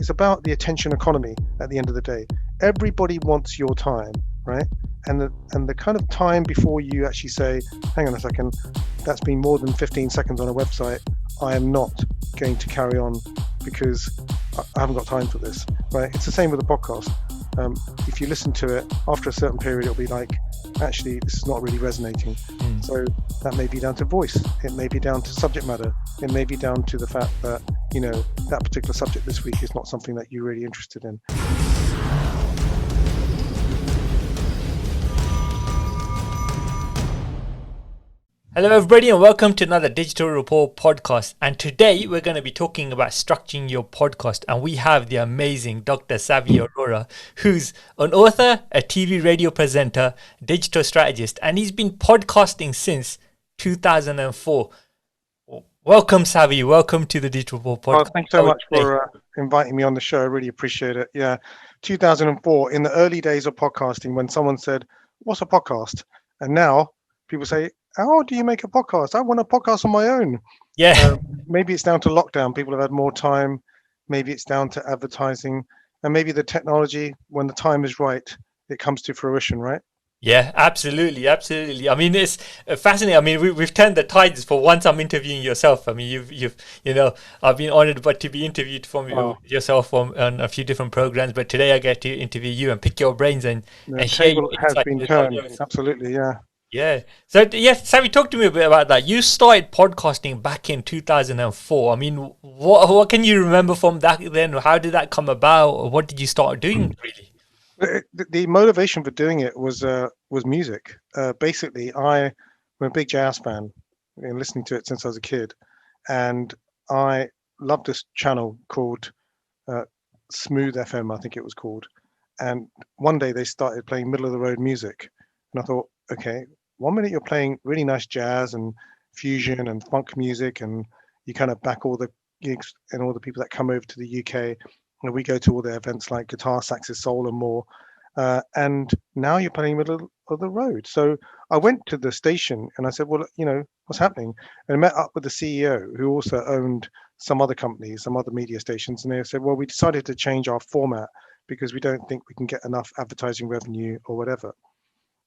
it's about the attention economy at the end of the day. Everybody wants your time, right? And the kind of time before you actually say, hang on a second, that's been more than 15 seconds on a website. I am not going to carry on because I haven't got time for this, right? It's the same with a podcast. If you listen to it after a certain period, it'll be like, actually, this is not really resonating. So that may be down to voice. It may be down to subject matter. It may be down to the fact that, that particular subject this week is not something that you're really interested in. Hello everybody and welcome to another Digital Rapport podcast, and today we're going to be talking about structuring your podcast, and we have the amazing Dr. Savi Arora, who's an author, a TV radio presenter, digital strategist, and he's been podcasting since 2004. Welcome Savi, welcome to the Digital Rapport podcast. Well, thanks so much for inviting me on the show. I really appreciate it. Yeah, 2004, in the early days of podcasting, when someone said, what's a podcast? And now people say, how do you make a podcast? I want a podcast on my own. Yeah. Maybe it's down to lockdown. People have had more time. Maybe it's down to advertising, and maybe the technology, when the time is right, it comes to fruition, right? Yeah, absolutely. I mean, it's fascinating. I mean, we've turned the tides. For once, I'm interviewing yourself. I mean, you've I've been honored, to be interviewed from yourself on a few different programs. But today, I get to interview you and pick your brains and share your insights. Has been turned. Absolutely, yeah. Yeah. So, Savi, talk to me a bit about that. You started podcasting back in 2004. I mean, what can you remember from back then? How did that come about? What did you start doing, really? The motivation for doing it was music. Basically, I'm a big jazz fan, and listening to it since I was a kid, and I loved this channel called Smooth FM, I think it was called. And one day they started playing middle of the road music, and I thought, okay, 1 minute you're playing really nice jazz and fusion and funk music, and you kind of back all the gigs and all the people that come over to the UK. And we go to all the events like Guitar, Saxes, Soul and more. And now you're playing middle of the road. So I went to the station and I said, well, what's happening? And I met up with the CEO, who also owned some other companies, some other media stations. And they said, well, we decided to change our format because we don't think we can get enough advertising revenue or whatever.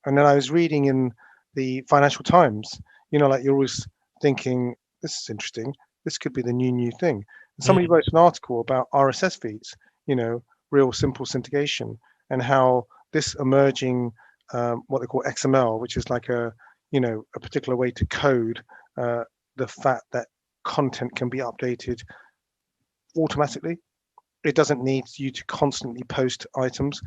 And then I was reading in the Financial Times, like you're always thinking, this is interesting. This could be the new thing. And somebody wrote an article about RSS feeds, real simple syndication, and how this emerging, what they call XML, which is like a particular way to code the fact that content can be updated automatically. It doesn't need you to constantly post items.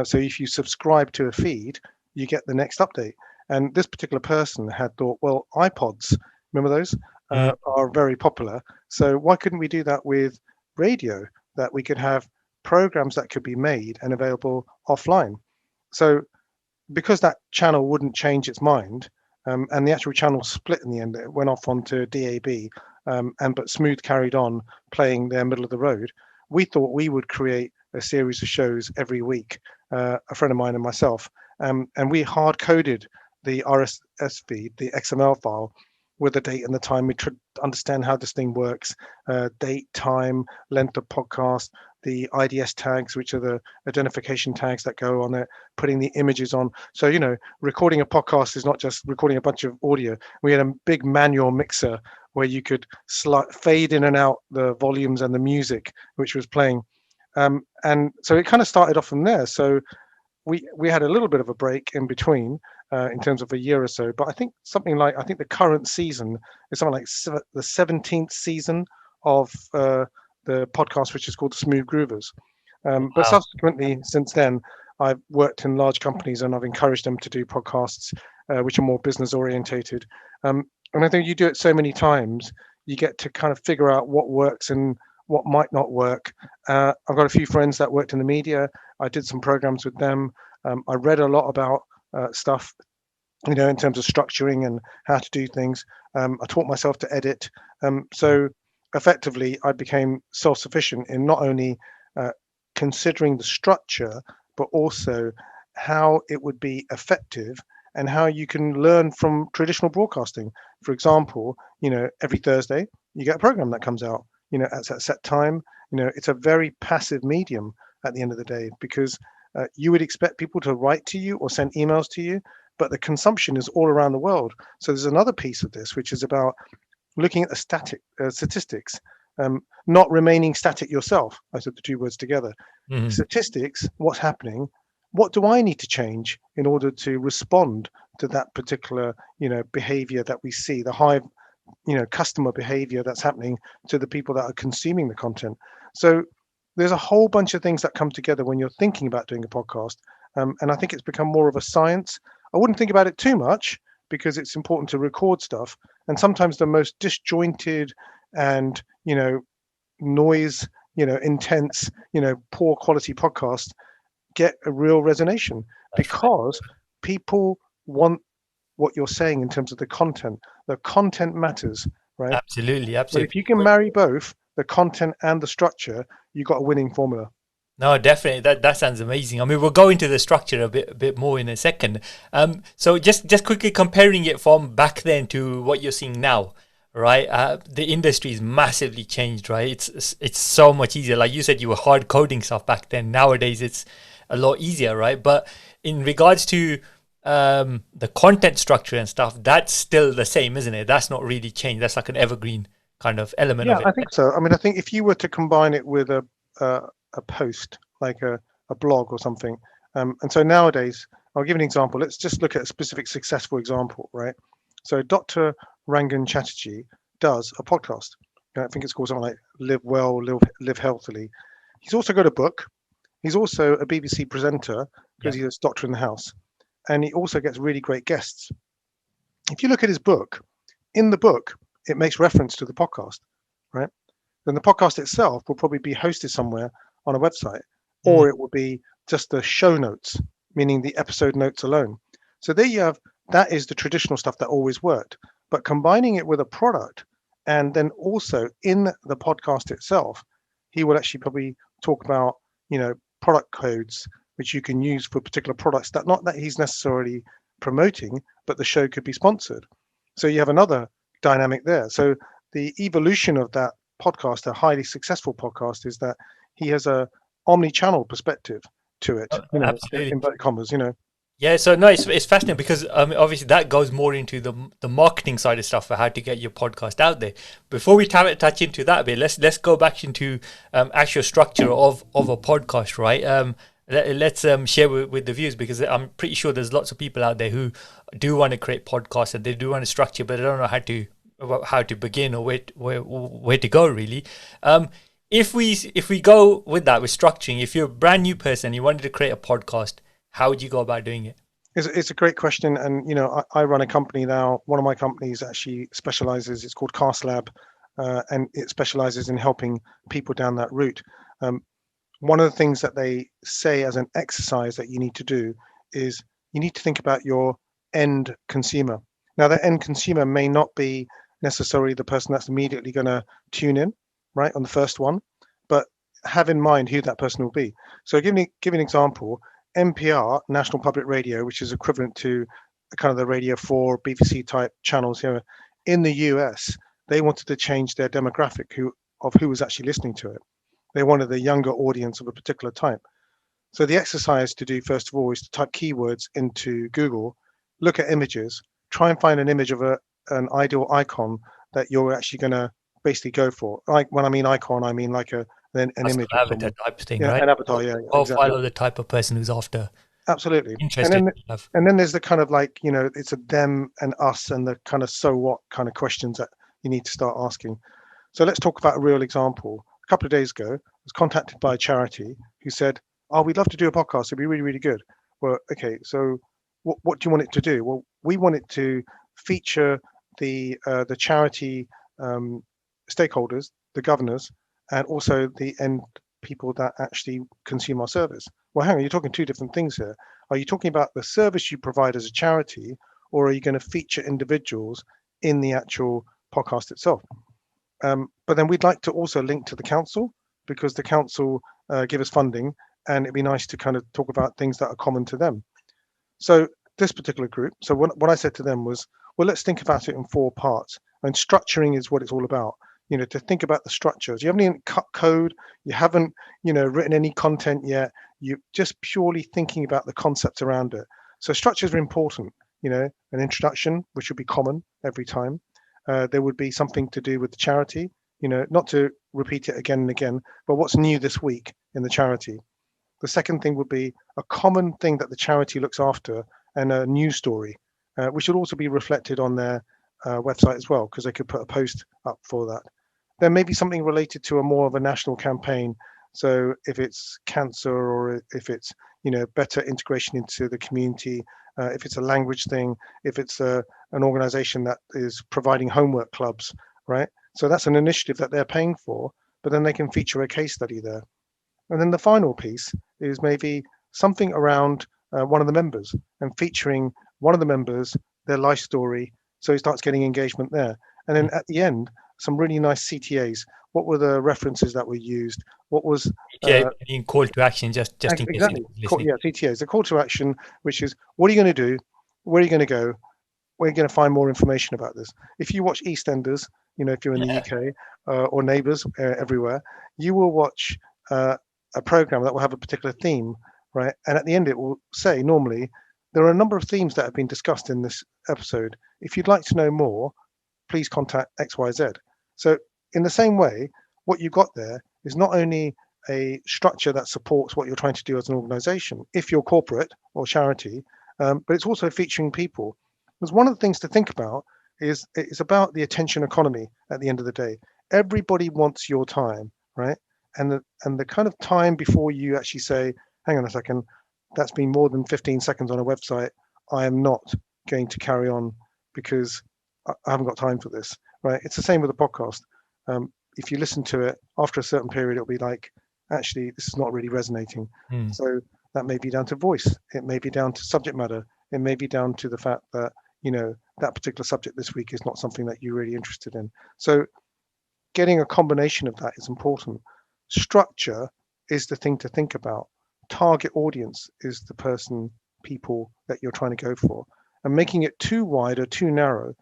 So if you subscribe to a feed, you get the next update. And this particular person had thought, well, iPods, remember those, are very popular. So why couldn't we do that with radio, that we could have programs that could be made and available offline? So because that channel wouldn't change its mind, and the actual channel split in the end, it went off onto DAB, but Smooth carried on playing their middle of the road. We thought we would create a series of shows every week, a friend of mine and myself, and we hard coded the RSS feed, the XML file, with the date and the time. We tried to understand how this thing works, date, time, length of podcast, the IDS tags, which are the identification tags that go on it, putting the images on. So, recording a podcast is not just recording a bunch of audio. We had a big manual mixer where you could fade in and out the volumes and the music which was playing. And so it kind of started off from there. So we had a little bit of a break in between, in terms of a year or so, but I think the current season is something like the 17th season of the podcast, which is called the Smooth Groovers. But subsequently, since then, I've worked in large companies and I've encouraged them to do podcasts which are more business orientated. And I think you do it so many times, you get to kind of figure out what works and what might not work. I've got a few friends that worked in the media. I did some programs with them. I read a lot about stuff, in terms of structuring and how to do things. I taught myself to edit. So effectively, I became self-sufficient in not only considering the structure, but also how it would be effective and how you can learn from traditional broadcasting. For example, every Thursday you get a program that comes out, at a set time. It's a very passive medium at the end of the day, because you would expect people to write to you or send emails to you, but the consumption is all around the world. So there's another piece of this, which is about looking at the statistics, not remaining static yourself. I said the two words together. Mhm. Statistics, what's happening, what do I need to change in order to respond to that particular behavior that we see, the high customer behavior that's happening to the people that are consuming the content. So there's a whole bunch of things that come together when you're thinking about doing a podcast, and I think it's become more of a science. I wouldn't think about it too much, because it's important to record stuff, and sometimes the most disjointed and noise, intense, poor quality podcasts get a real resonation, That's right. because people want what you're saying in terms of the content. The content matters, right? Absolutely, But if absolutely. you can marry both the content and the structure, you got a winning formula. No, definitely. That sounds amazing. I mean, we'll go into the structure a bit more in a second. So just quickly comparing it from back then to what you're seeing now, right? The industry is massively changed, right? It's so much easier. Like you said, you were hard coding stuff back then. Nowadays, it's a lot easier, right? But in regards to the content structure and stuff, that's still the same, isn't it? That's not really changed. That's like an evergreen kind of element Yeah, of it. I think so. I mean, I think if you were to combine it with a post, like a blog or something, and so nowadays, I'll give an example. Let's just look at a specific successful example, right? So Dr. Rangan Chatterjee does a podcast. I think it's called something like "Live Well, Live Healthily." He's also got a book. He's also a BBC presenter, because Yeah. he's a doctor in the house, and he also gets really great guests. If you look at his book, in the book, it makes reference to the podcast, right? Then the podcast itself will probably be hosted somewhere on a website, Mm, or it will be just the show notes, meaning the episode notes alone. So there you have, that is the traditional stuff that always worked. But combining it with a product, and then also in the podcast itself, he will actually probably talk about, product codes which you can use for particular products, that not that he's necessarily promoting, but the show could be sponsored. So you have another dynamic there. So the evolution of that podcast, a highly successful podcast, is that he has a omni-channel perspective to it, in absolutely. inverted commas. Yeah, so no, it's fascinating because obviously that goes more into the marketing side of stuff for how to get your podcast out there. Before we touch into that a bit, let's go back into actual structure of a podcast, right? Let's share with the viewers, because I'm pretty sure there's lots of people out there who do want to create podcasts and they do want to structure, but they don't know how to begin or where to go really. If we go with that with structuring, if you're a brand new person and you wanted to create a podcast, how would you go about doing it? It's a great question, and I run a company now. One of my companies actually specializes. It's called Cast Lab, and it specializes in helping people down that route. Um, One of the things that they say as an exercise that you need to do is you need to think about your end consumer. Now, the end consumer may not be necessarily the person that's immediately going to tune in, right, on the first one, but have in mind who that person will be. So, give an example. NPR, National Public Radio, which is equivalent to kind of the Radio 4, BBC type channels here in the US, they wanted to change their demographic of who was actually listening to it. They wanted a younger audience of a particular type. So the exercise to do, first of all, is to type keywords into Google, look at images, try and find an image of an ideal icon that you're actually going to basically go for. Like when I mean icon, I mean like an That's image an of avatar someone. type thing, Yeah, right? an avatar. Yeah, exactly. Profile of the type of person who's after Absolutely. And interested then to have. and then there's the kind of like, it's a them and us, and the kind of so what kind of questions that you need to start asking. So let's talk about a real example. A couple of days ago, I was contacted by a charity who said, "Oh, we'd love to do a podcast. It'd be really, really good." Well, okay, so what do you want it to do? Well, we want it to feature the charity stakeholders, the governors, and also the end people that actually consume our service. Well, hang on, you're talking two different things here. Are you talking about the service you provide as a charity, or are you going to feature individuals in the actual podcast itself? But then we'd like to also link to the council, because the council give us funding, and it'd be nice to kind of talk about things that are common to them. So this particular group, so what I said to them was, well, let's think about it in four parts. And structuring is what it's all about. to think about the structures. You haven't even cut code. You haven't, written any content yet. You're just purely thinking about the concepts around it. So structures are important. An introduction, which would be common every time. There would be something to do with the charity, not to repeat it again and again, but what's new this week in the charity. The second thing would be a common thing that the charity looks after and a news story, which would also be reflected on their website as well, because they could put a post up for that. There may be something related to a more of a national campaign. So if it's cancer, or if it's, better integration into the community, if it's a language thing, if it's an organization that is providing homework clubs, right? So that's an initiative that they're paying for, but then they can feature a case study there. And then the final piece is maybe something around one of the members and featuring one of the members, their life story. So he starts getting engagement there. And then at the end, some really nice CTAs. What were the references that were used? What was Yeah, any call to action, just in case exactly? anyone's listening. Yeah, CTAs. The call to action, which is what are you going to do? Where are you going to go? Where are you going to find more information about this? If you watch EastEnders, if you're in the Yeah, UK, or Neighbours, everywhere, you will watch a program that will have a particular theme, right? And at the end, it will say normally there are a number of themes that have been discussed in this episode. If you'd like to know more, please contact XYZ. So, in the same way, what you've got there is not only a structure that supports what you're trying to do as an organization, if you're corporate or charity, but it's also featuring people. Because one of the things to think about is it's about the attention economy at the end of the day. Everybody wants your time, right? And the kind of time before you actually say, hang on a second, that's been more than 15 seconds on a website. I am not going to carry on because I haven't got time for this, right? It's the same with a podcast. If you listen to it after a certain period, it'll be like, actually, this is not really resonating. mm, So that may be down to voice. It may be down to subject matter. It may be down to the fact that, that particular subject this week is not something that you're really interested in. So getting a combination of that is important. Structure is the thing to think about. Target audience is the people that you're trying to go for. And making it too wide or too narrow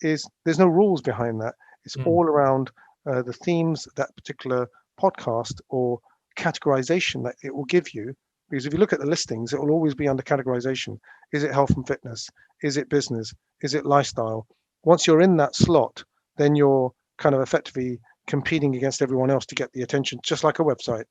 there's no rules behind that. It's mm. all around the themes that particular podcast or categorization that it will give you. Because if you look at the listings, it will always be under categorization. Is it health and fitness? Is it business? Is it lifestyle? Once you're in that slot, then you're kind of effectively competing against everyone else to get the attention, just like a website.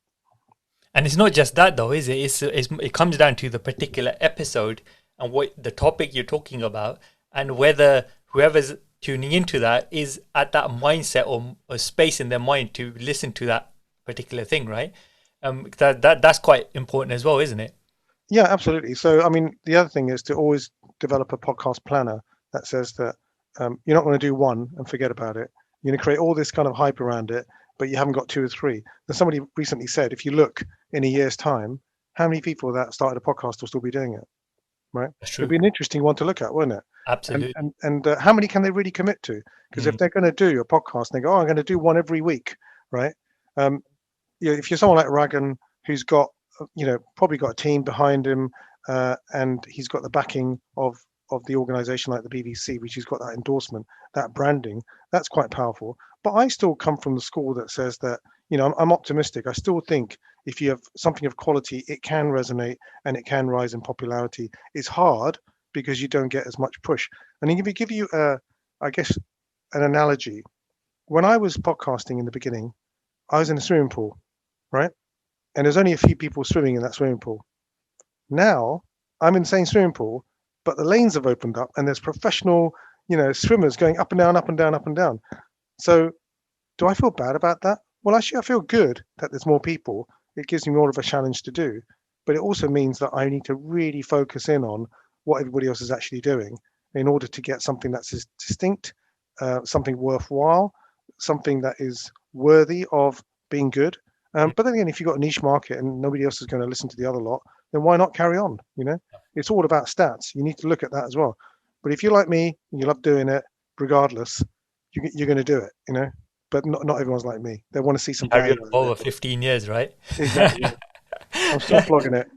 And it's not just that though, is it? It comes down to the particular episode and what the topic you're talking about, and whether whoever's tuning into that is at that mindset or a space in their mind to listen to that particular thing, right? That's quite important as well, isn't it? Yeah, absolutely. So, I mean, the other thing is to always develop a podcast planner that says that you're not going to do one and forget about it. You're going to create all this kind of hype around it, but you haven't got two or three. And somebody recently said, if you look in a year's time, how many people that started a podcast will still be doing it, right? That's It'd true. be an interesting one to look at, wouldn't it? And Absolutely. and and how many can they really commit to? Because if Mm, they're going to do a podcast, and they go, "Oh, I'm going to do one every week," right? Um, if you're someone like Ragan, who's got, probably got a team behind him, and he's got the backing of the organization like the BBC, which has got that endorsement, that branding, that's quite powerful. But I still come from the school that says that, I'm optimistic. I still think if you have something of quality, it can resonate and it can rise in popularity. It's hard because you don't get as much push. And if we give you I guess, an analogy, when I was podcasting in the beginning, I was in a swimming pool, right? And there's only a few people swimming in that swimming pool. Now I'm in the same swimming pool, but the lanes have opened up and there's professional, swimmers going up and down, up and down, up and down. So do I feel bad about that? Well, actually, I feel good that there's more people. It gives me more of a challenge to do, but it also means that I need to really focus in on what everybody else is actually doing in order to get something that's distinct, something worthwhile, something that is worthy of being good. mm. But then again, if you've got a niche market and nobody else is going to listen to the other lot, then why not carry on? It's all about stats. You need to look at that as well. But if you're like me and you love doing it, regardless, you're going to do it. But not everyone's like me. They want to see some Carry on value out of over it. 15 years, right? Exactly. Yeah. I'm still flogging it.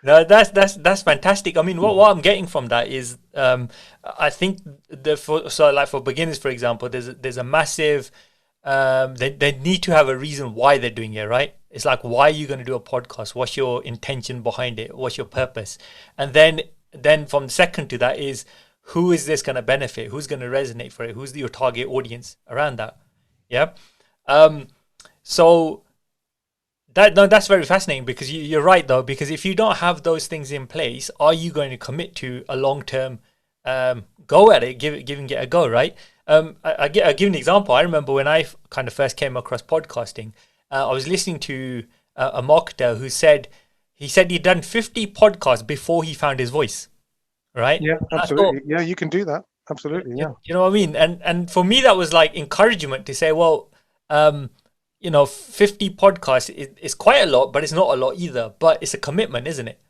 No, that's fantastic. I mean, what I'm getting from that is, I think for beginners, for example, there's a massive, they need to have a reason why they're doing it, right? It's like, why are you going to do a podcast? What's your intention behind it? What's your purpose? And then from second to that is, who is this going to benefit? Who's going to resonate for it? Who's your target audience around that? Yeah. Um, so that's very fascinating, because you're right though, because if you don't have those things in place, are you going to commit to a long term, go at it, giving it a go, right? I give an example. I remember when I kind of first came across podcasting, I was listening to a marketer who said he'd done 50 podcasts before he found his voice, right? Yeah, And I thought, absolutely. Yeah, you can do that. Absolutely. Yeah. you know what I mean? And for me, that was like encouragement to say, well, um, 50 podcasts is quite a lot, but it's not a lot either. But it's a commitment, isn't it?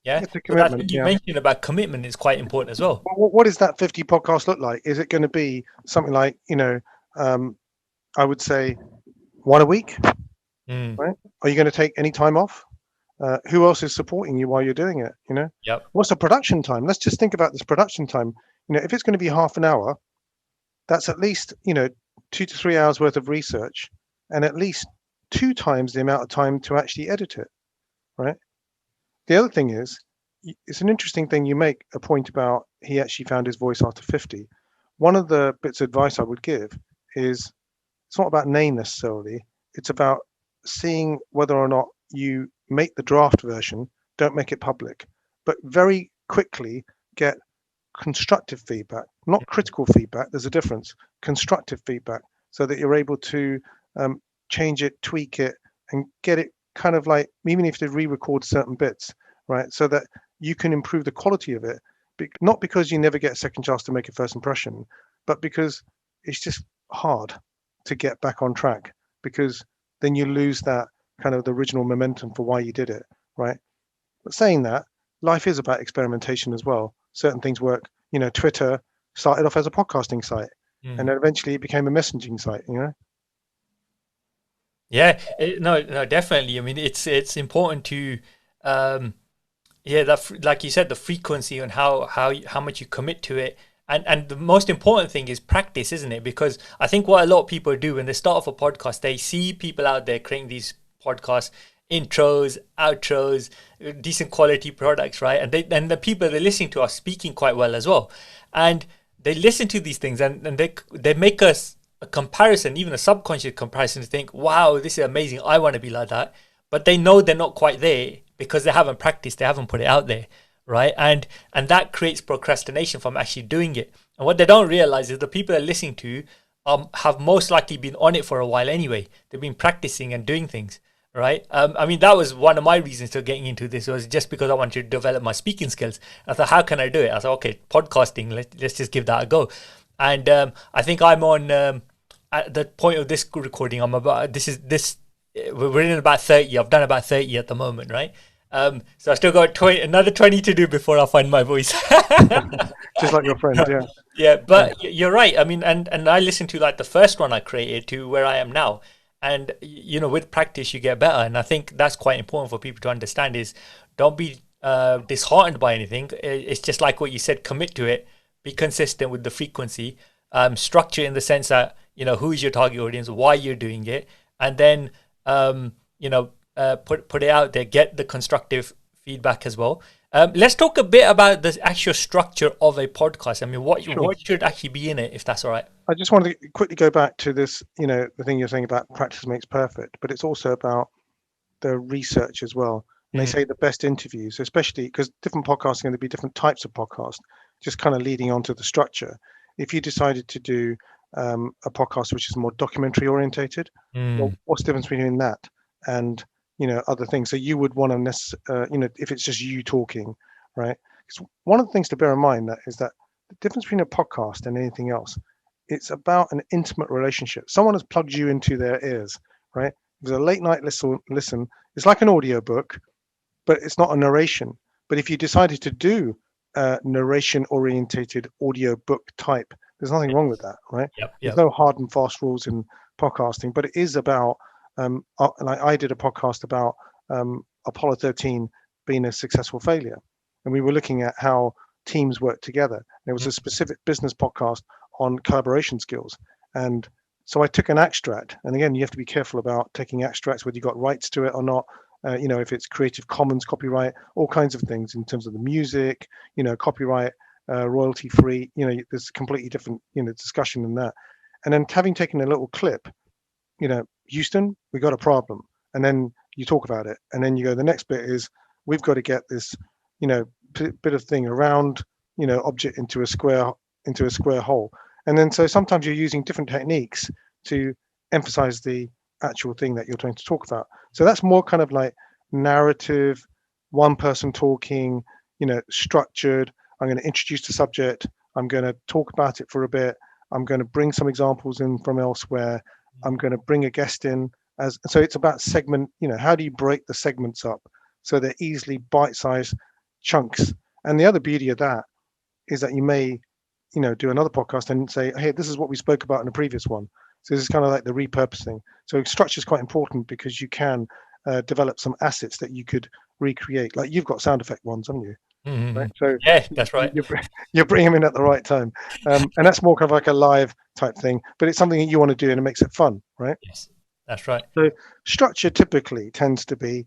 Yeah. It's a So that commitment. thing you Yeah. mentioned about commitment is quite important as well. What does that 50 podcast look like? Is it going to be something like, um, I would say one a week, Mm, right? Are you going to take any time off? Who else is supporting you while you're doing it? yep. What's the production time? Let's just think about this production time. If it's going to be half an hour, that's at least, 2 to 3 hours worth of research, and at least two times the amount of time to actually edit it, right? The other thing is, it's an interesting thing you make a point about he actually found his voice after 50. One of the bits of advice I would give is it's not about name necessarily. It's about seeing whether or not you make the draft version, don't make it public, but very quickly get constructive feedback, not critical feedback. There's a difference. Constructive feedback, so that you're able to change it, tweak it, and get it kind of like, even if they re-record certain bits, right? So that you can improve the quality of it, not because you never get a second chance to make a first impression, but because it's just hard to get back on track, because then you lose that kind of the original momentum for why you did it, right? But saying that, life is about experimentation as well. Certain things work. Twitter started off as a podcasting site, and Mm. then eventually it became a messaging site. Yeah. No, definitely. I mean, it's important to, um, yeah, like you said, the frequency and how much you commit to it. And the most important thing is practice, isn't it? Because I think what a lot of people do when they start off a podcast, they see people out there creating these podcasts, intros, outros, decent quality products, right? And the people they're listening to are speaking quite well as well. And they listen to these things, and they make us a comparison, even a subconscious comparison, to think, wow, this is amazing. I want to be like that. But they know they're not quite there because they haven't practiced, they haven't put it out there, right? And that creates procrastination from actually doing it. And what they don't realize is the people they're listening to have most likely been on it for a while anyway. They've been practicing and doing things, right? I mean, that was one of my reasons for getting into this, was just because I wanted to develop my speaking skills. I thought, how can I do it? I thought, okay, podcasting, let's just give that a go. And I think I'm on, at the point of this recording, I'm about, we're in about 30. I've done about 30 at the moment, right? So I still got another 20 to do before I find my voice. Just like your friend, yeah. Yeah, Yeah. but you're right. I mean, and I listened to like the first one I created to where I am now, and with practice you get better. And I think that's quite important for people to understand is, don't be disheartened by anything. It's just like what you said, commit to it, be consistent with the frequency, structure in the sense that who is your target audience, why you're doing it, and then put it out there, get the constructive feedback as well. Let's talk a bit about the actual structure of a podcast. I mean, what Sure. should actually be in it, if that's all right? I just wanted to quickly go back to this, the thing you're saying about practice makes perfect, but it's also about the research as well. And they Mm, say the best interviews, especially because different podcasts are going to be different types of podcast, just kind of leading on to the structure. If you decided to do a podcast which is more documentary orientated, well, mm, what's the difference between that and other things? So you would want to, if it's just you talking, right? Because one of the things to bear in mind that is that the difference between a podcast and anything else, it's about an intimate relationship. Someone has plugged you into their ears, right? If it's a late night listen, it's like an audio book, but it's not a narration. But if you decided to do a narration orientated audio book type, there's nothing wrong with that, right? yep, There's yep. no hard and fast rules in podcasting, but it is about, like I did a podcast about Apollo 13 been a successful failure. And we were looking at how teams work together. There was Mm. a specific business podcast on collaboration skills. And so I took an extract, and again, you have to be careful about taking extracts, whether you got rights to it or not. If it's Creative Commons copyright, all kinds of things in terms of the music, copyright, royalty free. There's a completely different, discussion in that. And then having taken a little clip, Houston, we got a problem, and then you talk about it, and then you go. The next bit is we've got to get this, bit of thing around, object into a square hole. And then so sometimes you're using different techniques to emphasize the actual thing that you're trying to talk about. So that's more kind of like narrative, one person talking, structured. I'm going to introduce the subject. I'm going to talk about it for a bit. I'm going to bring some examples in from elsewhere. I'm going to bring a guest in. So it's about segment, how do you break the segments up so they're easily bite-sized chunks? And the other beauty of that is that you may do another podcast and say, hey, this is what we spoke about in the previous one. So this is kind of like the repurposing. So structure is quite important because you can develop some assets that you could recreate. Like you've got sound effect ones, haven't you? Mm-hmm. Right. So Yeah, that's right. you bring them in at the right time, and that's more kind of like a live type thing. But it's something that you want to do, and it makes it fun, right? Yes, that's right. So structure typically tends to be,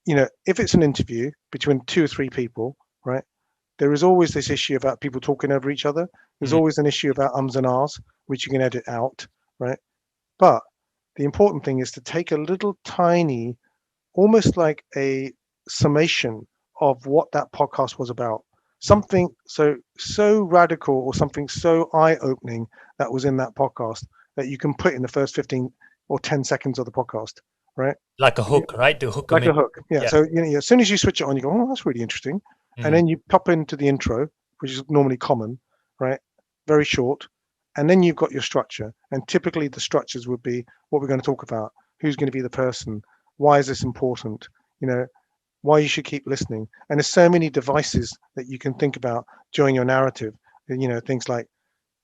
if it's an interview between 2 or 3 people, right? There is always this issue about people talking over each other. There's Mm. always an issue about ums and ahs, which you can edit out, right? But the important thing is to take a little tiny, almost like a summation of what that podcast was about. Something so radical or something so eye-opening that was in that podcast that you can put in the first 15 or 10 seconds of the podcast, right? Like a hook, right? To hook them Like in. a hook. Yeah. Yeah. So as soon as you switch it on, you go, oh, that's really interesting. Mm. And then you pop into the intro, which is normally common, right? Very short. And then you've got your structure. And typically the structures would be what we're going to talk about, who's going to be the person, why is this important, why you should keep listening. And there's so many devices that you can think about during your narrative. Things like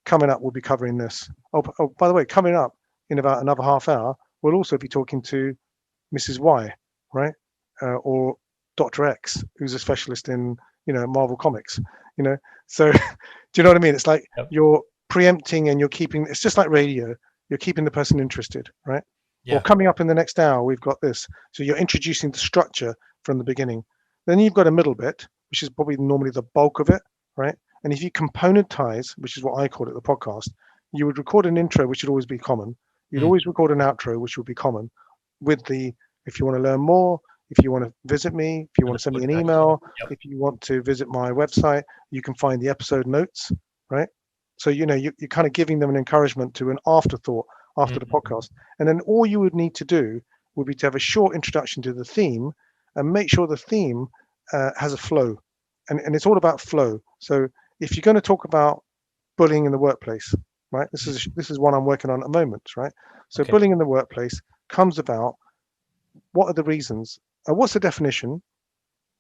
coming up, we'll be covering this. Oh, by the way, coming up in about another half hour, we'll also be talking to Mrs. Y, right? Or Dr. X, who's a specialist in, Marvel comics, So do you know what I mean? It's like Yep. you're preempting and you're keeping, it's just like radio, you're keeping the person interested, right? Yeah. Or coming up in the next hour, we've got this. So you're introducing the structure from the beginning. Then you've got a middle bit, which is probably normally the bulk of it, right? And if you componentize, which is what I call it, the podcast, you would record an intro, which would always be common. You'd Mm. always record an outro, which would be common with if you want to learn more, if you want to visit me, if you want to send me an email, Yep. if you want to visit my website, you can find the episode notes, right? So, you're kind of giving them an encouragement to an afterthought after the podcast. And then all you would need to do would be to have a short introduction to the theme and make sure the theme has a flow. And it's all about flow. So if you're going to talk about bullying in the workplace, right? This is one I'm working on at the moment, right? So Okay. bullying in the workplace comes about. What are the reasons? What's the definition?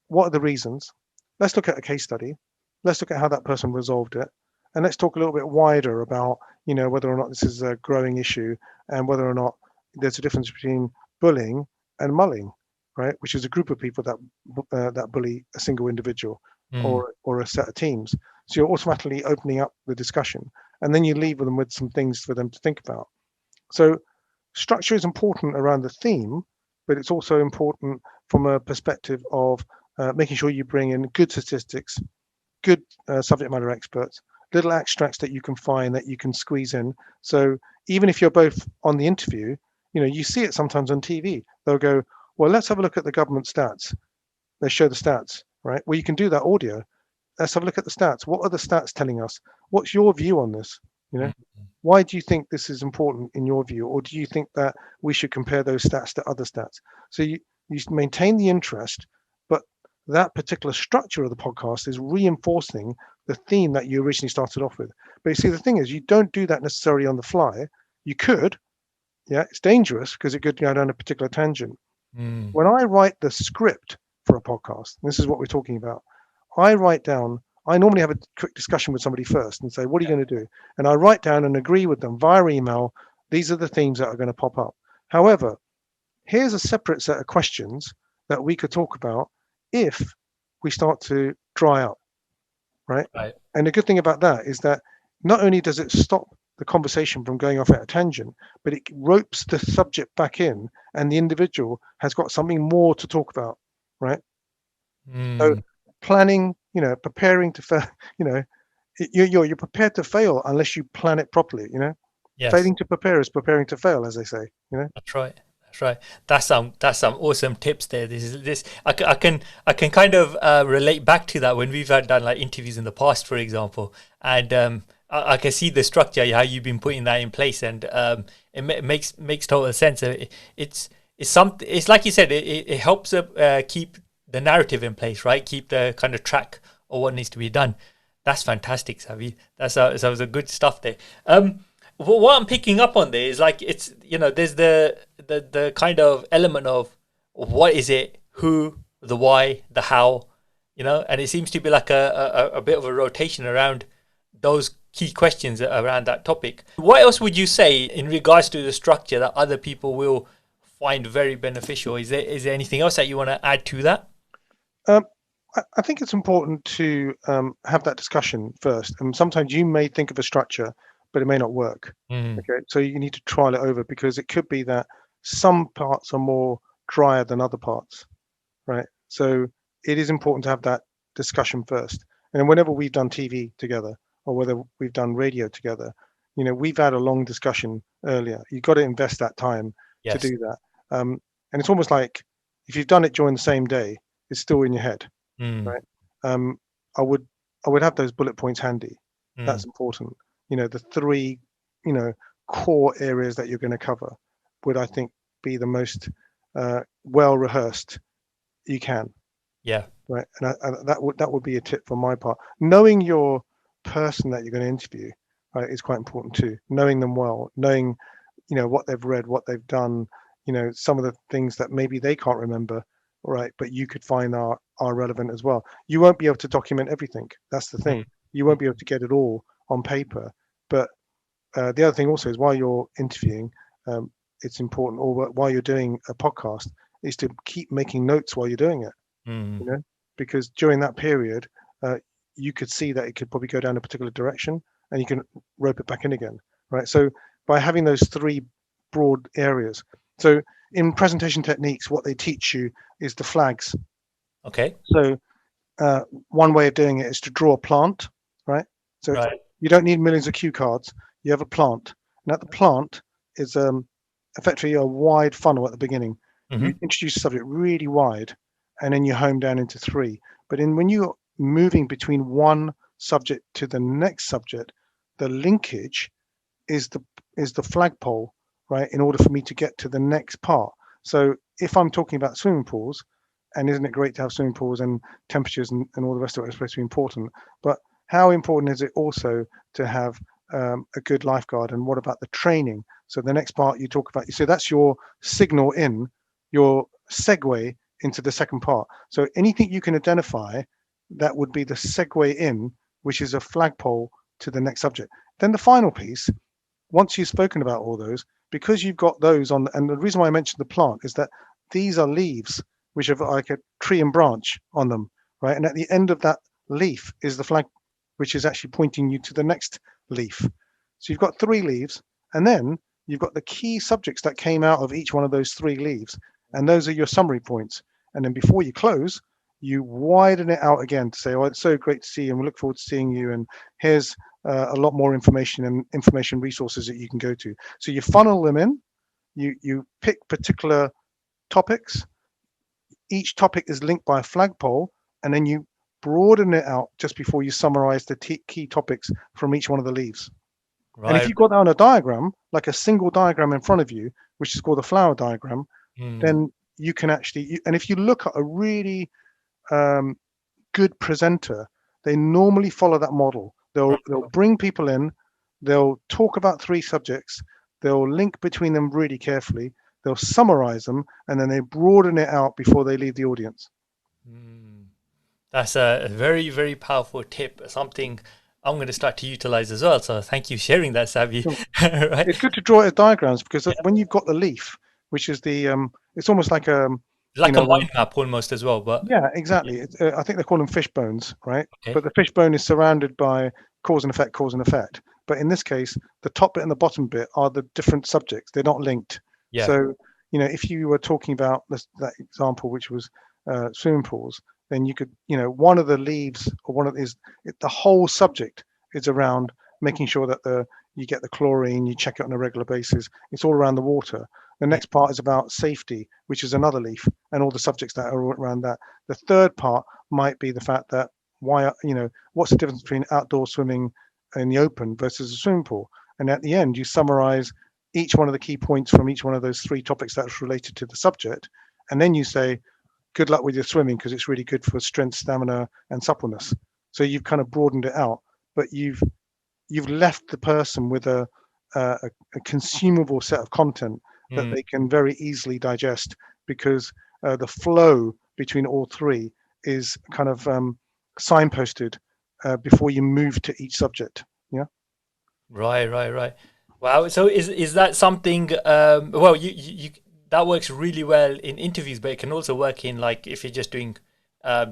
What are the reasons? Let's look at a case study. Let's look at how that person resolved it. And let's talk a little bit wider about, whether or not this is a growing issue and whether or not there's a difference between bullying and mulling, right? Which is a group of people that bully a single individual Mm. or a set of teams. So you're automatically opening up the discussion, and then you leave them with some things for them to think about. So structure is important around the theme, but it's also important from a perspective of making sure you bring in good statistics, good subject matter experts, little extracts that you can find that you can squeeze in. So even if you're both on the interview, you see it sometimes on TV. They'll go, well, let's have a look at the government stats. They show the stats, right? Well, you can do that audio. Let's have a look at the stats. What are the stats telling us? What's your view on this? Mm. Why do you think this is important in your view? Or do you think that we should compare those stats to other stats? So you maintain the interest, but that particular structure of the podcast is reinforcing the theme that you originally started off with. But you see, the thing is, you don't do that necessarily on the fly. You could, it's dangerous because it could go down a particular tangent. Mm. When I write the script for a podcast, this is what we're talking about. I normally have a quick discussion with somebody first and say, what are you going to do? And I write down and agree with them via email. These are the themes that are going to pop up. However, here's a separate set of questions that we could talk about if we start to dry up, right? Right. And the good thing about that is that not only does it stop the conversation from going off at a tangent, but it ropes the subject back in, and the individual has got something more to talk about, right? So Mm, planning, preparing to fail, you know, you're prepared to fail unless you plan it properly. yes. Failing to prepare is preparing to fail, as they say. That's right. That's right. That's some awesome tips there. I can kind of relate back to that when we've had done like interviews in the past, for example, and I can see the structure how you've been putting that in place, and it makes total sense. It's like you said, it helps keep the narrative in place, right? Keep the kind of track of what needs to be done. That's fantastic, Savi. That was a good stuff there. What I'm picking up on there is like it's there's the kind of element of what is it, who, the why, the how, and it seems to be like a bit of a rotation around those key questions around that topic. What else would you say in regards to the structure that other people will find very beneficial? Is there anything else that you want to add to that? Um, I think it's important to have that discussion first. And sometimes you may think of a structure, but it may not work. Mm, Okay, so you need to trial it over because it could be that some parts are more drier than other parts, right? So it is important to have that discussion first. And whenever we've done TV together or whether we've done radio together, we've had a long discussion earlier. You've got to invest that time to yes. do that. And it's almost like if you've done it during the same day, it's still in your head, Mm, right? Um, I would I would have those bullet points handy. mm, That's important. The three, you know, core areas that you're going to cover would, I think, be the most well rehearsed you can, yeah. right? And that would be a tip from my part. Knowing your person that you're going to interview, right, is quite important too. Knowing them well, knowing what they've read, what they've done, some of the things that maybe they can't remember, right, but you could find are relevant as well. You won't be able to document everything. That's the Mm, thing. You won't be able to get it all on paper. But the other thing also is while you're interviewing, um, it's important, or while you're doing a podcast, is to keep making notes while you're doing it. mm, You know, because during that period, uh, you could see that it could probably go down a particular direction, and you can rope it back in again, right? So by having those three broad areas, so in presentation techniques, what they teach you is the flags. okay. So one way of doing it is to draw a plant, right? So Right. you don't need millions of cue cards. You have a plant. Now the plant is effectively a wide funnel at the beginning. You Hmm. introduce the subject really wide, and then you home down into three. But when you're moving between one subject to the next subject, the linkage is the flagpole, right? In order for me to get to the next part. So if I'm talking about swimming pools, and isn't it great to have swimming pools and temperatures and all the rest of it is supposed to be important, but how important is it also to have a good lifeguard? And what about the training? So the next part you talk about, so that's your signal in, your segue into the second part. So anything you can identify that would be the segue in, which is a flagpole to the next subject. Then the final piece, once you've spoken about all those, because you've got those on, and the reason why I mentioned the plant is that these are leaves which have like a tree and branch on them, right? And at the end of that leaf is the flag, which is actually pointing you to the next leaf. So you've got three leaves, and then you've got the key subjects that came out of each one of those three leaves, and those are your summary points. And then before you close, you widen it out again to say, "Oh, it's so great to see you, and we look forward to seeing you." And here's a lot more information and information resources that you can go to. So you funnel them in. You pick particular topics. Each topic is linked by a flagpole, and then you broaden it out just before you summarize the key topics from each one of the leaves. And if Right. you've got that on a diagram, like a single diagram in front of you, which is called a flower diagram, Mm, then you can actually, and if you look at a really um, good presenter, they normally follow that model. They'll right. bring people in, they'll talk about three subjects, they'll link between them really carefully, they'll summarize them, and then they broaden it out before they leave the audience. Mm. That's a very, very powerful tip. Something I'm going to start to utilize as well. So thank you for sharing that, Savi. So Right? it's good to draw it as diagrams because Yeah. when you've got the leaf, which is it's almost like like a mind map almost as well, but yeah, exactly. I think they call them fish bones, right? okay. But the fish bone is surrounded by cause and effect, cause and effect. But in this case, the top bit and the bottom bit are the different subjects. They're not linked. Yeah. So, if you were talking about that example, which was swimming pools, then you could, one of the leaves or the whole subject is around making sure that you get the chlorine, you check it on a regular basis. It's all around the water. The Mm, next part is about safety, which is another leaf, and all the subjects that are around that. The third part might be the fact that what's the difference between outdoor swimming in the open versus a swimming pool? And at the end, you summarize each one of the key points from each one of those three topics that's related to the subject. And then you say, good luck with your swimming because it's really good for strength, stamina, and suppleness. So you've kind of broadened it out, but you've left the person with a consumable set of content that mm. they can very easily digest because the flow between all three is kind of signposted before you move to each subject. Yeah, Right. Wow. So is that something? Well, you that works really well in interviews, but it can also work in like if you're just doing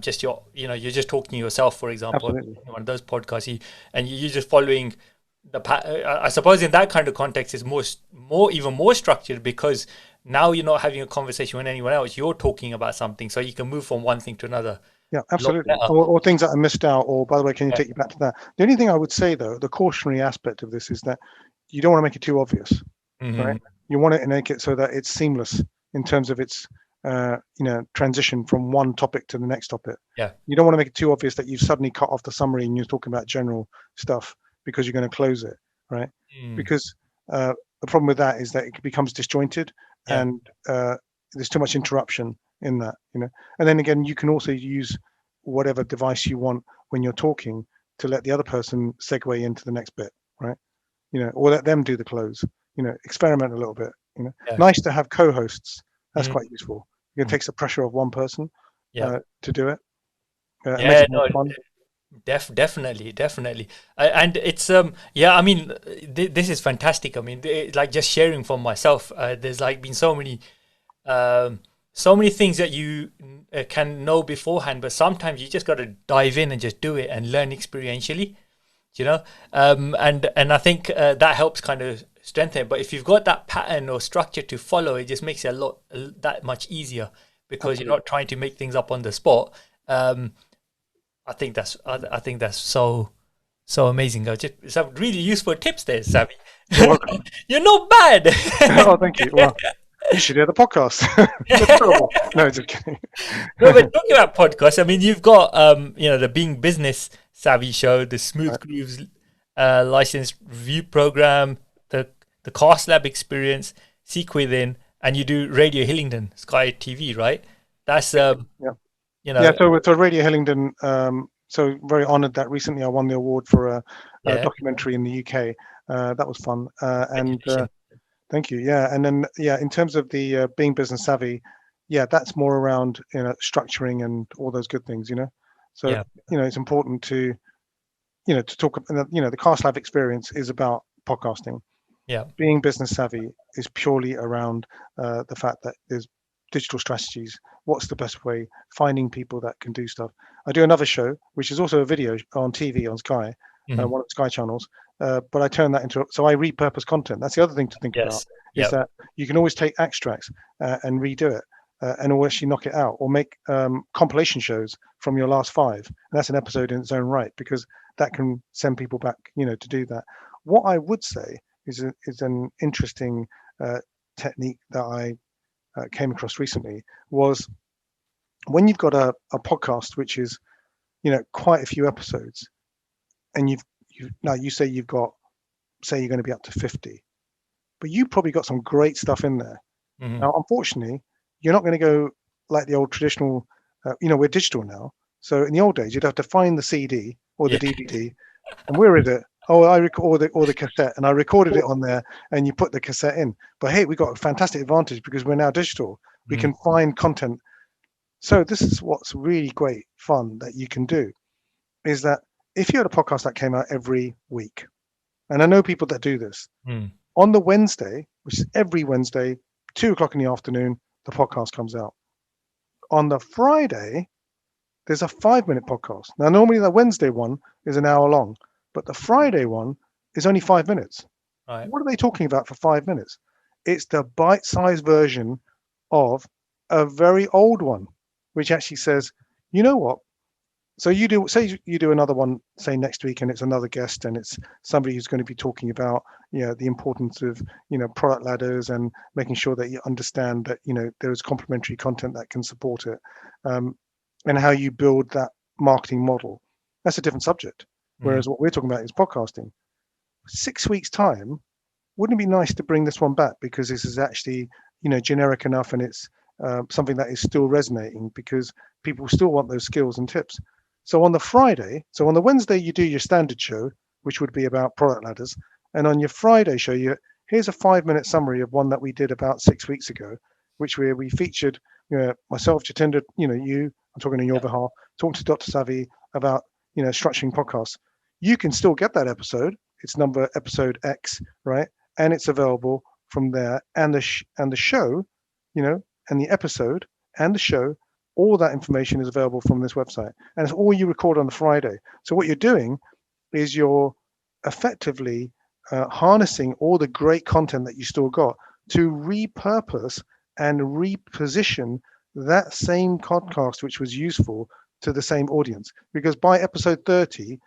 just you're just talking to yourself, for example, absolutely. in one of those podcasts, you're just following I suppose in that kind of context, it's even more structured because now you're not having a conversation with anyone else. You're talking about something, so you can move from one thing to another Yeah, a lot absolutely. better. Or things that I missed out. Or by the way, can you Yeah. take you back to that? The only thing I would say though, the cautionary aspect of this is that you don't want to make it too obvious, right? Hmm. You want to make it so that it's seamless in terms of its transition from one topic to the next topic. Yeah. You don't want to make it too obvious that you've suddenly cut off the summary and you're talking about general stuff because you're going to close it, right? Mm. Because the problem with that is that it becomes disjointed Yeah. and there's too much interruption in that, And then again, you can also use whatever device you want when you're talking to let the other person segue into the next bit, right? Or let them do the close. Experiment a little bit. Yeah. Nice to have co-hosts. That's Mm. quite useful. It takes the pressure of one person Yeah. to do it. It makes Yeah. it more No. fun. Definitely, and it's yeah. I mean, this is fantastic. I mean, like just sharing from myself. There's like been so many things that you can know beforehand, but sometimes you just got to dive in and just do it and learn experientially. And I think that helps kind of strengthen it. But if you've got that pattern or structure to follow, it just makes it that much easier because you're Absolutely. not trying to make things up on the spot. Um, I think that's so amazing. Just some really useful tips there, Savi. You're welcome. You're not bad. Oh, thank you. Well, you should hear the podcast. They're terrible. No, just kidding. No, but talking about podcasts, I mean, you've got the Being Business Savvy show, the Smooth Right. Grooves licensed review program, the Cast Lab experience, Seek Within, and you do Radio Hillingdon, Sky TV, right? That's Yeah. you Yeah. know, So Radio Hillingdon. So very honoured that recently I won the award for a yeah, documentary in the UK. That was fun. And congratulations. thank you. Yeah. And then in terms of the being business savvy, yeah, that's more around structuring and all those good things. So Yeah, it's important to to talk. The Cast Lab experience is about podcasting. yeah, Being business savvy is purely around the fact that there's digital strategies. What's the best way? Finding people that can do stuff. I do another show, which is also a video on TV on Sky, mhm, one of the Sky channels. But I turn that so I repurpose content. That's the other thing to think about yes, is yeah, that you can always take extracts and redo it and or actually knock it out or make compilation shows from your last five. And that's an episode in its own right because that can send people back, to do that. What I would say is an interesting technique that I came across recently was when you've got a podcast which is quite a few episodes and now you say you're going to be up to 50, but you probably got some great stuff in there. mhm, Now unfortunately you're not going to go like the old traditional we're digital now, so in the old days you'd have to find the CD or the yeah, DVD. And where is it? Oh, I record or the cassette, and I recorded it on there, and you put the cassette in. But hey, we got a fantastic advantage because we're now digital. We mhm, can find content. So this is what's really great fun that you can do is that if you had a podcast that came out every week, and I know people that do this mm, on the Wednesday, which is every Wednesday, 2 o'clock in the afternoon, the podcast comes out. On the Friday, there's a 5-minute podcast. Now, normally the Wednesday one is an hour long, but the Friday one is only 5 minutes. Right. What are they talking about for 5 minutes? It's the bite-sized version of a very old one, which actually says, you know what? So you do, say you do another one, say next week, and it's another guest, and it's somebody who's going to be talking about, the importance of, product ladders and making sure that you understand that, there is complementary content that can support it, and how you build that marketing model. That's a different subject. Whereas what we're talking about is podcasting. 6 weeks time, wouldn't it be nice to bring this one back, because this is actually, generic enough, and it's something that is still resonating, because people still want those skills and tips. So on the Wednesday, you do your standard show, which would be about product ladders. And on your Friday show, here's a 5-minute summary of one that we did about 6 weeks ago, which we featured, myself, Jatinder, you, I'm talking on your behalf, talking to Dr. Savi about, structuring podcasts. You can still get that episode. It's episode X, right? And it's available from there. And the show, and the episode and the show, all that information is available from this website, and it's all you record on the Friday. So what you're doing is you're effectively harnessing all the great content that you still got to repurpose and reposition that same podcast, which was useful, to the same audience. Because by episode 30,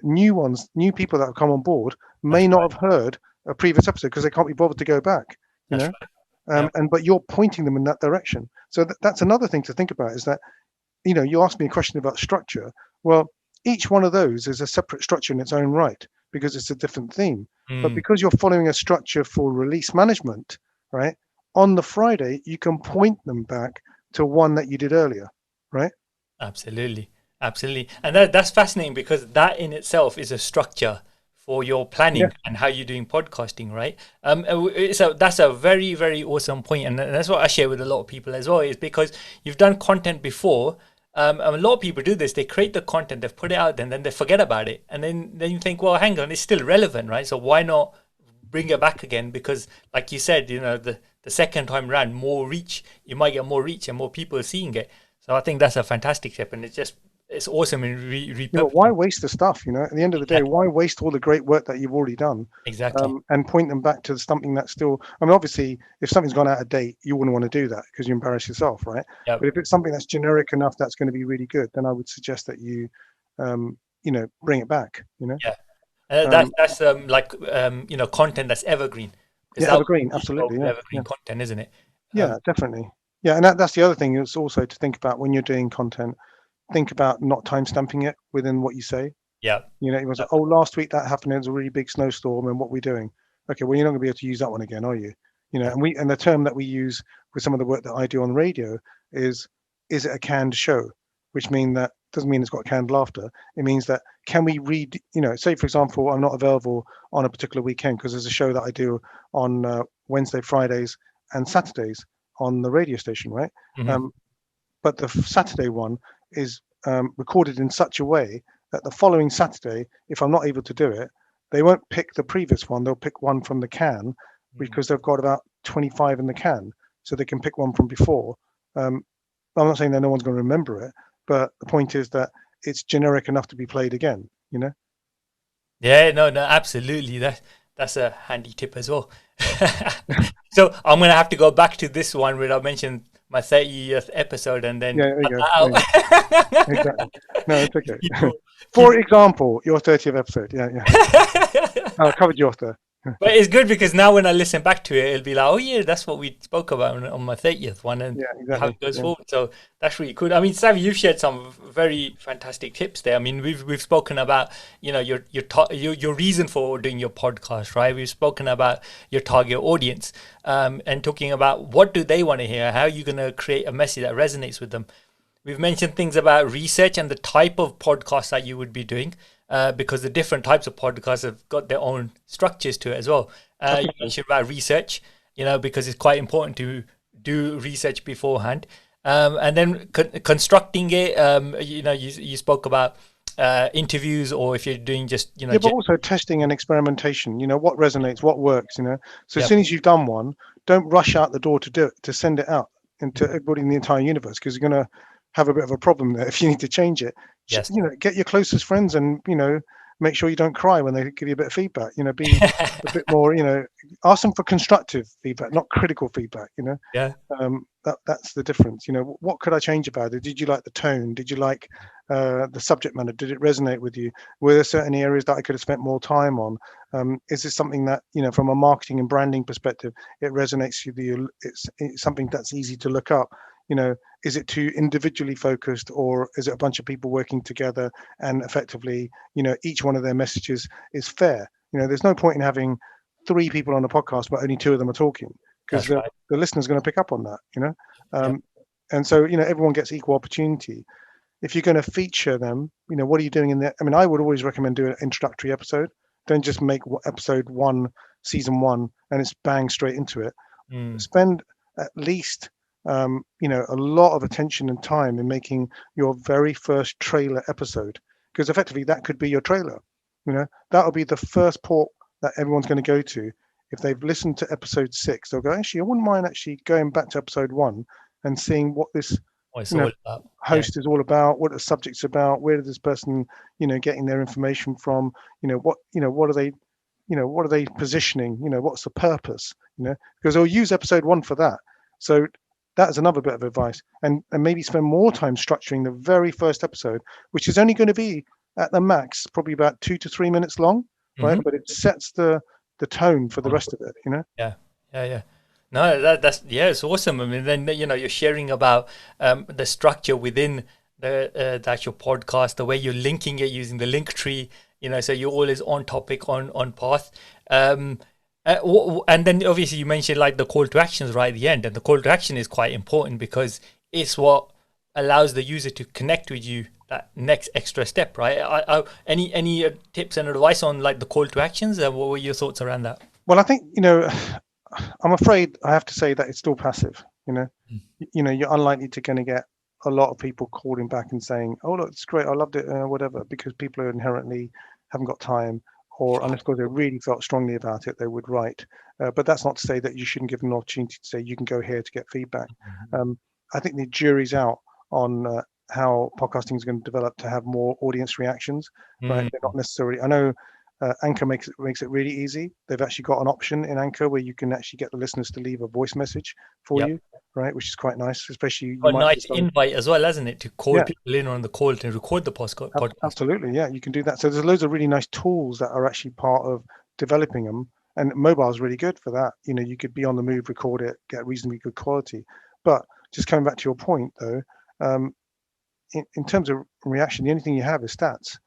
new people that have come on board may not have heard a previous episode because they can't be bothered to go back. But you're pointing them in that direction. So that's another thing to think about, is that, you asked me a question about structure. Well, each one of those is a separate structure in its own right, because it's a different theme. But because you're following a structure for release management, right, on the Friday, you can point them back to one that you did earlier, right? Absolutely. And that's fascinating, because that in itself is a structure for your planning and how you're doing podcasting, right? So that's a very, very awesome point. And that's what I share with a lot of people as well, is because you've done content before. A lot of people do this. They create the content, they've put it out there, and then they forget about it. And then you think, well, hang on, it's still relevant, right? So why not bring it back again? Because like you said, the second time around, more reach, you might get more reach and more people seeing it. So I think that's a fantastic tip, and it's awesome in why waste the stuff? At the end of the day, why waste all the great work that you've already done? Exactly. And point them back to something that's still. I mean, obviously, if something's gone out of date, you wouldn't want to do that because you embarrass yourself, right? Yep. But if it's something that's generic enough that's going to be really good, then I would suggest that you, bring it back. Yeah. That's content that's evergreen. Yeah, evergreen, absolutely. Yeah. Evergreen content, isn't it? Yeah, definitely. Yeah, and that's the other thing. It's also to think about when you're doing content. Think about not time stamping it within what you say. Yeah. It was like, oh, last week that happened. It was a really big snowstorm, and what we're doing. Okay, well, you're not going to be able to use that one again, are you? And the term that we use with some of the work that I do on radio is it a canned show? Which doesn't mean it's got canned laughter. It means that can we read? Say for example, I'm not available on a particular weekend because there's a show that I do on Wednesday, Fridays, and Saturdays on the radio station, right? Mm-hmm. But the Saturday one is recorded in such a way that the following Saturday, if I'm not able to do it, they won't pick the previous one. They'll pick one from the can because they've got about 25 in the can. So they can pick one from before. I'm not saying that no one's going to remember it, but the point is that it's generic enough to be played again, Yeah, no, absolutely. That's a handy tip as well. So I'm going to have to go back to this one where I mentioned my 30th episode and then exactly. No, it's okay. For example, your 30th episode. I covered your author. But it's good because now when I listen back to it, it'll be like, oh yeah, that's what we spoke about on my 30th one, and how it goes forward. So that's really cool. I mean, Savi, you've shared some very fantastic tips there. I mean, we've spoken about your reason for doing your podcast, right? We've spoken about your target audience, and talking about what do they want to hear, how are you going to create a message that resonates with them. We've mentioned things about research and the type of podcast that you would be doing. Because the different types of podcasts have got their own structures to it as well. You mentioned about research, because it's quite important to do research beforehand. And then constructing it, you spoke about interviews, or if you're doing just, but also testing and experimentation, what resonates, what works, So as soon as you've done one, don't rush out the door to do it, to send it out. into everybody in the entire universe, because you're going to have a bit of a problem there if you need to change it. Yes. Get your closest friends and make sure you don't cry when they give you a bit of feedback. Be a bit more, ask them for constructive feedback, not critical feedback. Yeah. That's the difference. What could I change about it? Did you like the tone? Did you like the subject matter? Did it resonate with you? Were there certain areas that I could have spent more time on? Is this something that, from a marketing and branding perspective, it resonates with you? It's something that's easy to look up. Is it too individually focused, or is it a bunch of people working together and effectively, each one of their messages is fair? There's no point in having 3 people on a podcast, but only 2 of them are talking, because That's right. the listener's going to pick up on that, Yep. and so, everyone gets equal opportunity. If you're going to feature them, what are you doing in there? I mean, I would always recommend doing an introductory episode. Don't just make episode 1, season 1, and it's bang straight into it. Spend at least a lot of attention and time in making your very first trailer episode, because effectively that could be your trailer. That'll be the first port that everyone's going to go to. If they've listened to episode 6, they'll go, actually, I wouldn't mind actually going back to episode 1 and seeing what this All about. host is all about, what the subject's about, where did this person getting their information from, what are they what are they positioning, what's the purpose, because they'll use episode 1 for that. So that's another bit of advice, and maybe spend more time structuring the very first episode, which is only going to be at the max probably about 2 to 3 minutes long, right? But it sets the tone for the rest of it. Yeah. No, that's it's awesome. I mean, then you're sharing about the structure within the actual podcast, the way you're linking it using the link tree. So you're always on topic, on path. And then obviously you mentioned like the call to actions right at the end, and the call to action is quite important because it's what allows the user to connect with you that next extra step, right? Any tips and advice on like the call to actions? What were your thoughts around that? Well, I think I'm afraid I have to say that it's still passive. You're unlikely to going to get a lot of people calling back and saying, "Oh, look, it's great, I loved it," whatever, because people inherently haven't got time, or unless they really felt strongly about it, they would write. But that's not to say that you shouldn't give them an opportunity to say, "You can go here to get feedback." I think the jury's out on how podcasting is going to develop to have more audience reactions. Right? They're not necessarily. I know. Anchor makes it really easy. They've actually got an option in Anchor where you can actually get the listeners to leave a voice message for you, right? Which is quite nice, especially a nice invite as well, hasn't it, to call people in on the call to record the podcast. Absolutely, yeah, you can do that. So there's loads of really nice tools that are actually part of developing them, and mobile is really good for that. You could be on the move, record it, get reasonably good quality. But just coming back to your point though, in terms of reaction, the only thing you have is stats.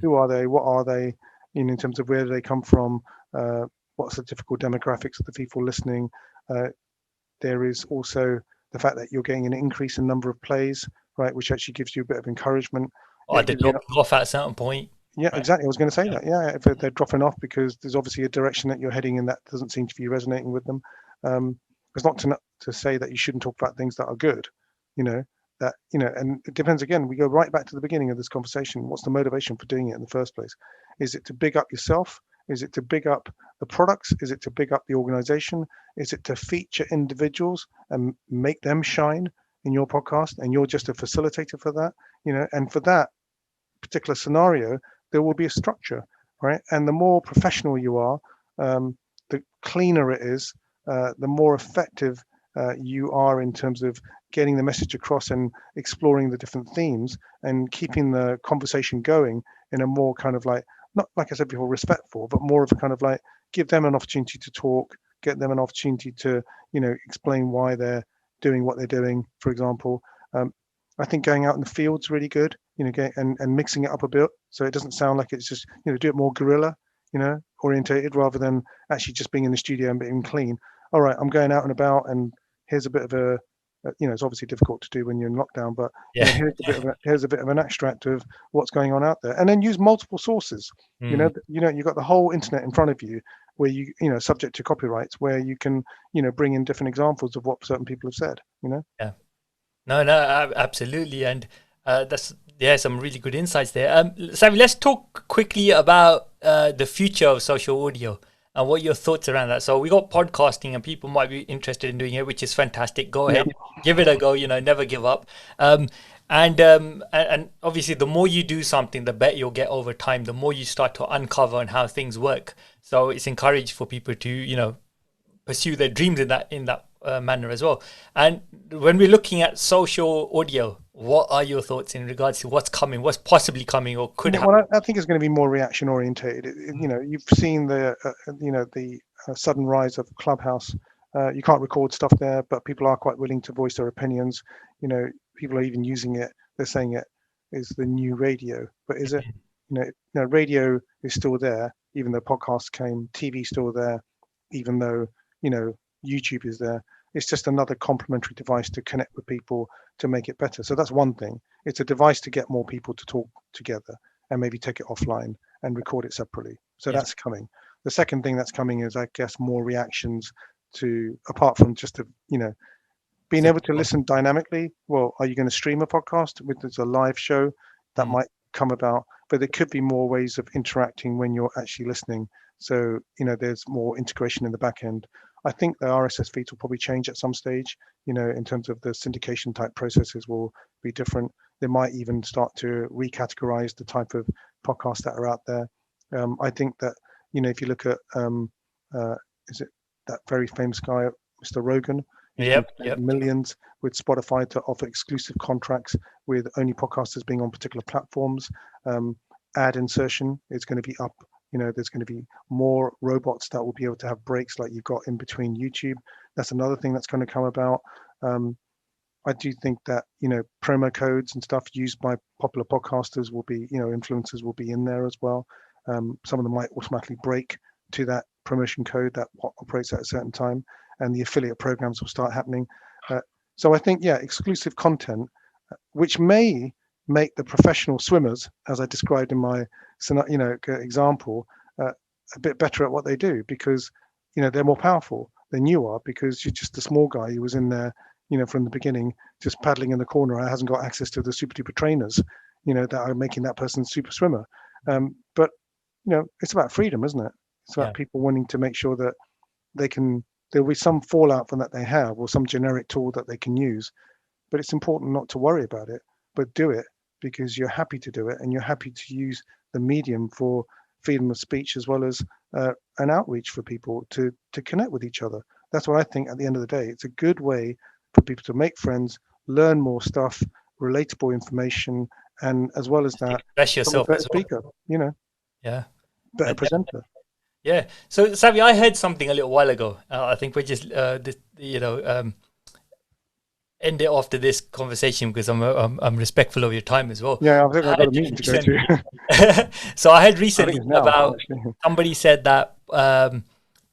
Who are they? What are they? In terms of where do they come from, what's the typical demographics of the people listening. There is also the fact that you're getting an increase in number of plays, right, which actually gives you a bit of encouragement. They're dropping off at a certain point. Yeah, right? Exactly. I was going to say that. Yeah, if they're dropping off because there's obviously a direction that you're heading in that doesn't seem to be resonating with them. It's not to say that you shouldn't talk about things that are good, that, and it depends. Again, we go right back to the beginning of this conversation. What's the motivation for doing it in the first place? Is it to big up yourself? Is it to big up the products? Is it to big up the organization? Is it to feature individuals and make them shine in your podcast, and you're just a facilitator for that? And for that particular scenario, there will be a structure, right? And the more professional you are, the cleaner it is, the more effective you are in terms of getting the message across and exploring the different themes and keeping the conversation going in a more kind of like, not like I said before, respectful, but more of a kind of like, give them an opportunity to talk, get them an opportunity to, explain why they're doing what they're doing, for example. I think going out in the field's really good, and mixing it up a bit so it doesn't sound like it's just, do it more guerrilla, orientated, rather than actually just being in the studio and being clean. All right, I'm going out and about, and here's a bit of a, it's obviously difficult to do when you're in lockdown, but here's a bit of an extract of what's going on out there, and then use multiple sources. You've got the whole internet in front of you, where you subject to copyrights, where you can bring in different examples of what certain people have said. Yeah, no, absolutely, and that's some really good insights there. Savi, let's talk quickly about the future of social audio. and what your thoughts around that. So we got podcasting, and people might be interested in doing it, which is fantastic. Go Yeah. ahead, give it a go. Never give up. Um, and obviously, the more you do something, the better you'll get over time. The more you start to uncover on how things work. So it's encouraged for people to pursue their dreams in that manner as well. And when we're looking at social audio, what are your thoughts in regards to what's coming, what's possibly coming, or could happen? Well, I think it's going to be more reaction orientated. You've seen the sudden rise of Clubhouse. You can't record stuff there, but people are quite willing to voice their opinions. People are even using it. They're saying it is the new radio, but is it? Radio is still there, even though podcasts came. TV still there, even though YouTube is there. It's just another complementary device to connect with people to make it better. So that's one thing. It's a device to get more people to talk together and maybe take it offline and record it separately. So Yeah. that's coming. The second thing that's coming is, I guess, more reactions to, apart from just being So- able to listen dynamically. Well, are you going to stream a podcast with a live show? That might come about, but there could be more ways of interacting when you're actually listening. So, there's more integration in the back end. I think the RSS feeds will probably change at some stage, in terms of the syndication type processes will be different. They might even start to recategorize the type of podcasts that are out there. I think that, if you look at, is it that very famous guy, Mr. Rogan? He's been Yep. millions with Spotify to offer exclusive contracts with only podcasters being on particular platforms. Ad insertion is going to be up. There's going to be more robots that will be able to have breaks like you've got in between YouTube. That's another thing that's going to come about. I do think that, promo codes and stuff used by popular podcasters will be, influencers will be in there as well. Some of them might automatically break to that promotion code that operates at a certain time, and the affiliate programs will start happening. So I think, exclusive content, which may make the professional swimmers, as I described in my example, a bit better at what they do, because they're more powerful than you are, because you're just a small guy who was in there from the beginning, just paddling in the corner. I hasn't got access to the super duper trainers that are making that person super swimmer. But it's about freedom, isn't it? It's about people wanting to make sure that there'll be some fallout from that they have, or some generic tool that they can use. But it's important not to worry about it, but do it because you're happy to do it, and you're happy to use the medium for freedom of speech, as well as an outreach for people to connect with each other. That's what I think. At the end of the day, it's a good way for people to make friends, learn more stuff, relatable information, and as well as that, Express become a yourself better as well. speaker, Yeah. better presenter. Yeah. So, Savi, I heard something a little while ago. I think we just, end it after this conversation, because I'm respectful of your time as well. Yeah, I think I've got a meeting to go to. So I heard I recently think it's now, about actually. somebody said that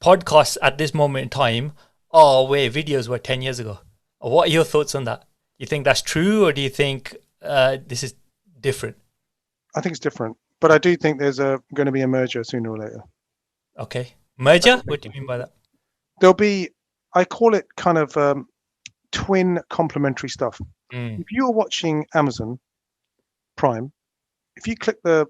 podcasts at this moment in time are where videos were 10 years ago. What are your thoughts on that? Do you think that's true, or do you think this is different? I think it's different, but I do think there's going to be a merger sooner or later. Okay. Merger? What do you mean by that? There'll be, I call it kind of twin complementary stuff. If you're watching Amazon Prime, if you click the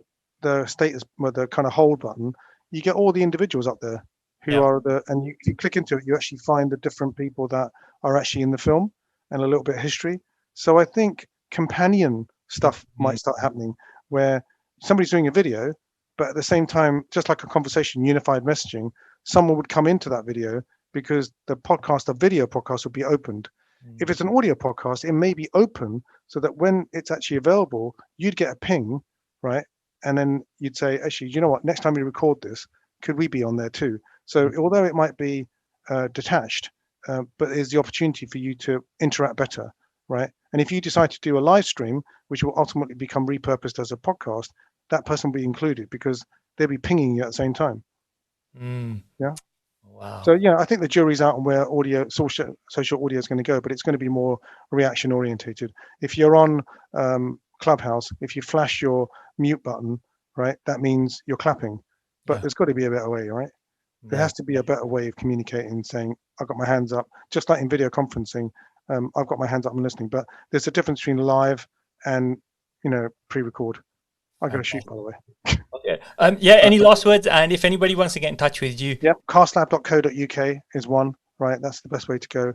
status, the kind of hold button, you get all the individuals up there who are and you click into it, you actually find the different people that are actually in the film and a little bit of history. So I think companion stuff might start happening, where somebody's doing a video, but at the same time, just like a conversation, unified messaging, someone would come into that video because the video podcast would be opened. If it's an audio podcast, it may be open so that when it's actually available, you'd get a ping, right? And then you'd say, actually, you know what, next time we record this, could we be on there too? So although it might be detached, but there's the opportunity for you to interact better, right? And if you decide to do a live stream, which will ultimately become repurposed as a podcast, that person will be included because they'll be pinging you at the same time. Yeah. Wow. So I think the jury's out on where social audio is going to go, but it's going to be more reaction orientated. If you're on Clubhouse, if you flash your mute button, right, that means you're clapping. But there's got to be a better way, right? There has to be a better way of communicating, saying, I've got my hands up, just like in video conferencing. I've got my hands up and listening. But there's a difference between live and pre-record. I got to shoot, by the way. Okay. Yeah, any last words? And if anybody wants to get in touch with you, Yep, castlab.co.uk is one, right? That's the best way to go.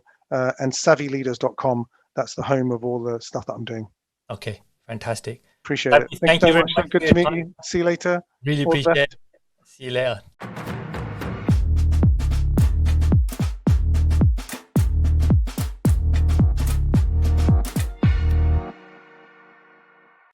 And savileaders.com, that's the home of all the stuff that I'm doing. okay, fantastic. Appreciate it. Thank you so very much. much for Good your to meet time. you. See you later. Really All the appreciate best. it. See you later.